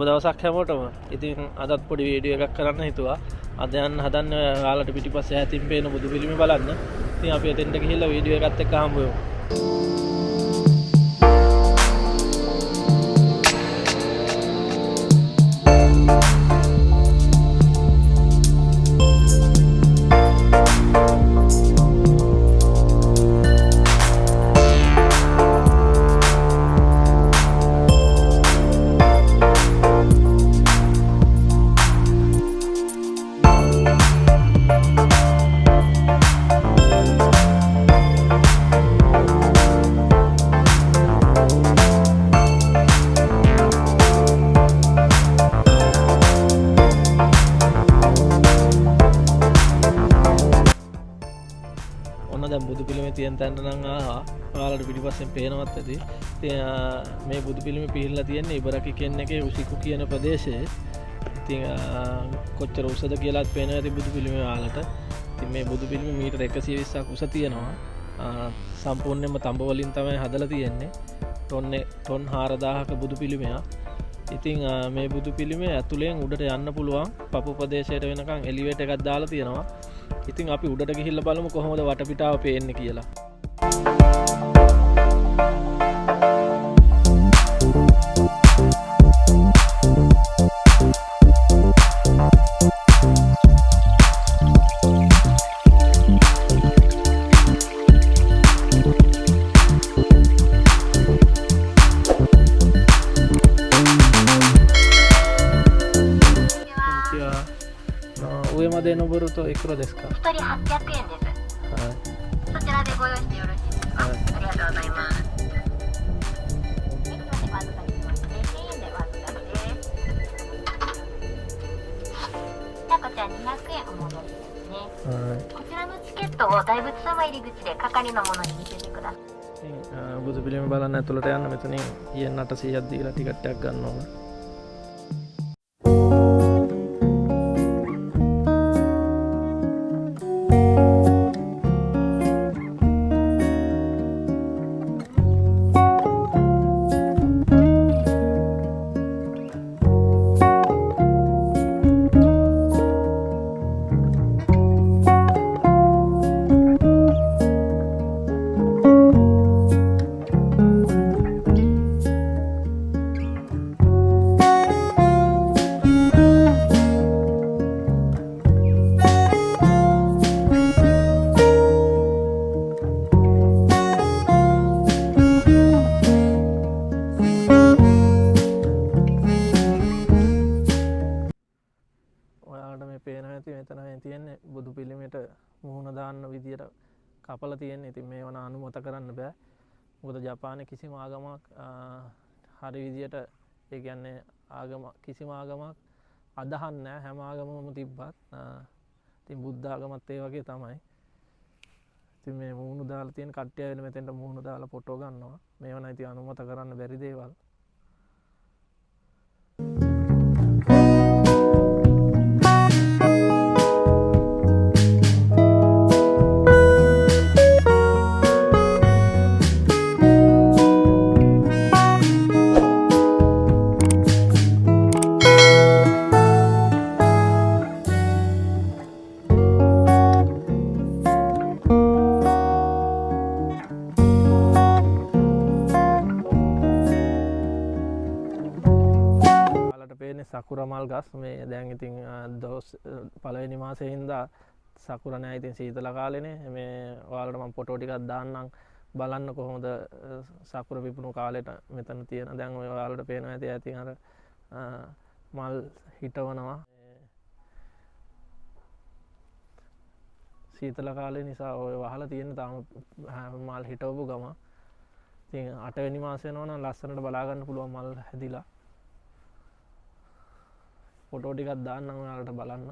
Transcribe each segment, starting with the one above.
සුබ දවසක් හැමෝටම. ඉතින් අදත් පොඩි වීඩියෝ එකක් කරන්න හිතුවා. අද යන්න හදන්නේ ඔයාලට පිටිපස්සේ ඈතින් පේන බුදු පිළිම බලන්න. ඉතින් අපි එතෙන්ට ගිහිල්ලා වීඩියෝ එකත් එක්ක හම්බ වෙමු. දැන් බුදු පිළිමේ තියෙන තැනට නම් ආවා. ඔයාලට පිටිපස්සෙන් පේනවත් ඇති. ඉතින් මේ බුදු පිළිමේ පිහිල්ලා තියෙන්නේ ඉබරකි කියන එකේ උසිකු කියන ප්‍රදේශයේ. ඉතින් කොච්චර උසද කියලාත් පේනවා ඇති බුදු පිළිමේ ඔයාලට. ඉතින් මේ බුදු පිළිමේ මීටර 120ක් උස තියෙනවා. සම්පූර්ණයෙන්ම තඹ වලින් තමයි හදලා තියෙන්නේ. ටොන් 4000ක බුදු පිළිමයක්. ඉතින් මේ බුදු පිළිමේ ඇතුලෙන් උඩට යන්න පුළුවන්. පපු ප්‍රදේශයට වෙනකන් එලිවේටර් එකක් දාලා තියෙනවා. ඉතින් අපි උඩට ගිහිල්ලා බලමු කොහොමද වටපිටාව පේන්නේ කියලා.上まで登るといくらですか？ 1人800円です。はい。そちらでご用意してよろしいですか？はい。ありがとうございます。お預かりしますね。1000円でお預かりです。じゃあこちら200円お戻りですね。はい。こちらのチケットを大仏様入り口で係の者に見せてください。බුදු පිළිම බලන්න ඇතුළට යන්න මෙතනින් yen 800ක් දීලා ටිකට් එකක් ගන්න ඕන. තියෙන්නේ බුදු පිළිමයට මුහුණ දාන්න විදියට කපලා තියෙන්නේ. ඉතින් මේව අනුමත කරන්න බෑ. මොකද ජපානයේ කිසිම ආගමක් හරි විදියට ඒ කියන්නේ කිසිම ආගමක් අදහන්නේ නැහැ. හැම ආගමම තිබ්බත්. ඉතින් බුද්ධ ආගමත් ඒ වගේ තමයි. ඉතින් මේ මුහුණ දාලා තියෙන කට්ටිය වෙන මෙතෙන්ට මුහුණ දාලා ෆොටෝ ගන්නවා. මේව නම් ඉතින් අනුමත කරන්න බැරි දේවල්. සකුරා මල් ගස් මේ දැන් ඉතින් පළවෙනි මාසේ හින්දා සකුරා නෑ. ඉතින් සීතල කාලේනේ. මේ ඔයාලට මම ෆොටෝ ටිකක් දාන්නම් බලන්න කොහොමද සකුරා පිපුණු කාලෙට මෙතන තියෙන. දැන් ඔය ඔයාලට පේනවා ඇති. ඉතින් අර මල් හිටවනවා. සීතල කාලේ නිසා ඔය වහලා තියෙන තාම මල් හිටවපු ගම. ඉතින් 8 වෙනි මාසේ යනවා නම් ලස්සනට බලා ගන්න පුළුවන් මල් හැදිලා. ෆොටෝ ටිකක් දාන්නම් ඔයාලට බලන්න.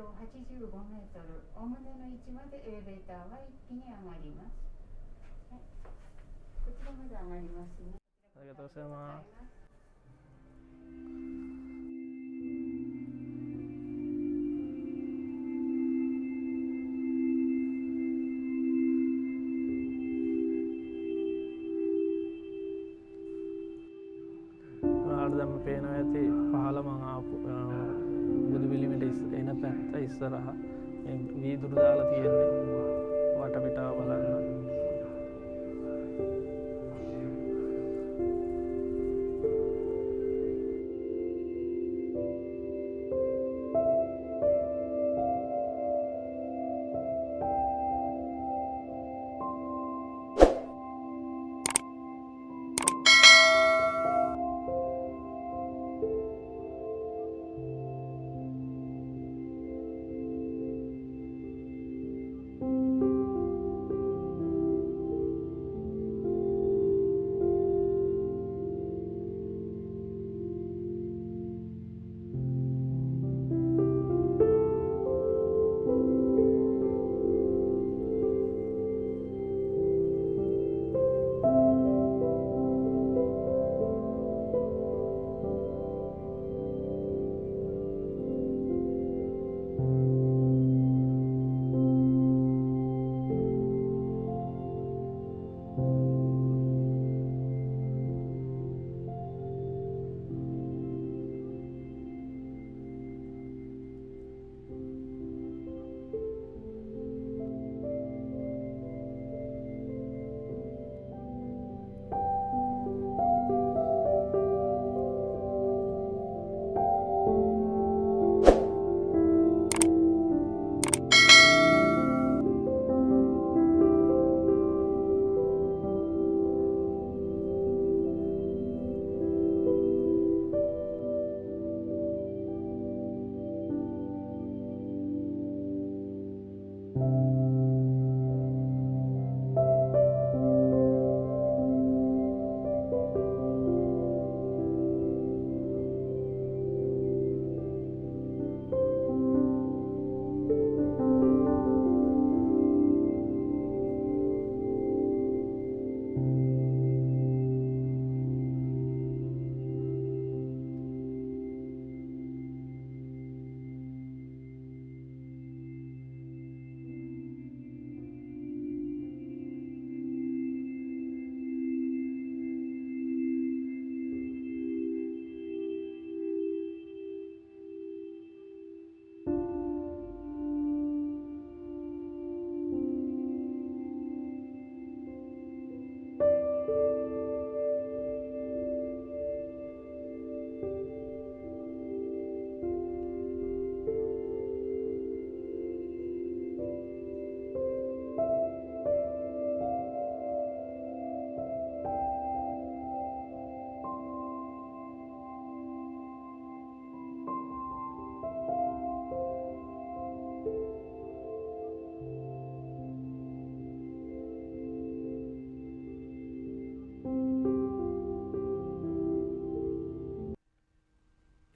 上85メートル、お胸の位置までエレベーターは一気に上がります。はい、こちらまで上がりますね。ありがとうございます。දැන් පේනවා ඇති පහළ මං ආපු බුදු පිළිමයට එන පැත්ත ඉස්සරහා මේ වීදුරු දාලා තියෙන්නේ වටපිටාව බලන්න.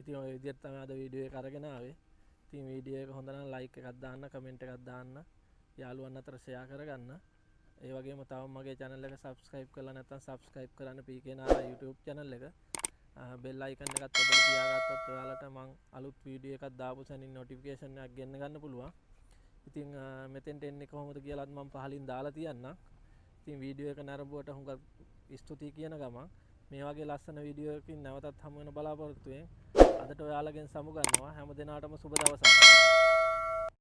ඉතින් ඔය විදිහට තමයි අද වීඩියෝ එක අරගෙන ආවේ. ඉතින් වීඩියෝ එක හොඳ නම් ලයික් එකක් දාන්න, කමෙන්ට් එකක් දාන්න, යාළුවන් අතර ෂෙයා කරගන්න. ඒ වගේම තවම මගේ channel එක subscribe කරලා නැත්නම් subscribe කරන්න PK Nara YouTube channel එක. bell icon එකත් ඔබලා තියාගත්තොත් ඔයාලට මං අලුත් වීඩියෝ එකක් දාපු සැනින් notification එකක් ගෙන්න ගන්න පුළුවන්. ඉතින් මෙතෙන්ට එන්නේ කොහොමද කියලාත් මම පහලින් දාලා තියන්නම්. ඉතින් වීඩියෝ එක නරඹුවට හුඟක් ස්තුතියි කියන ගමන් මේ වගේ ලස්සන වීඩියෝ එකකින් නැවතත් හමු වෙන බලාපොරොත්තු වෙමින් අදට ඔයාලගෙන් සමු ගන්නවා. හැම දිනාටම සුබ දවසක්.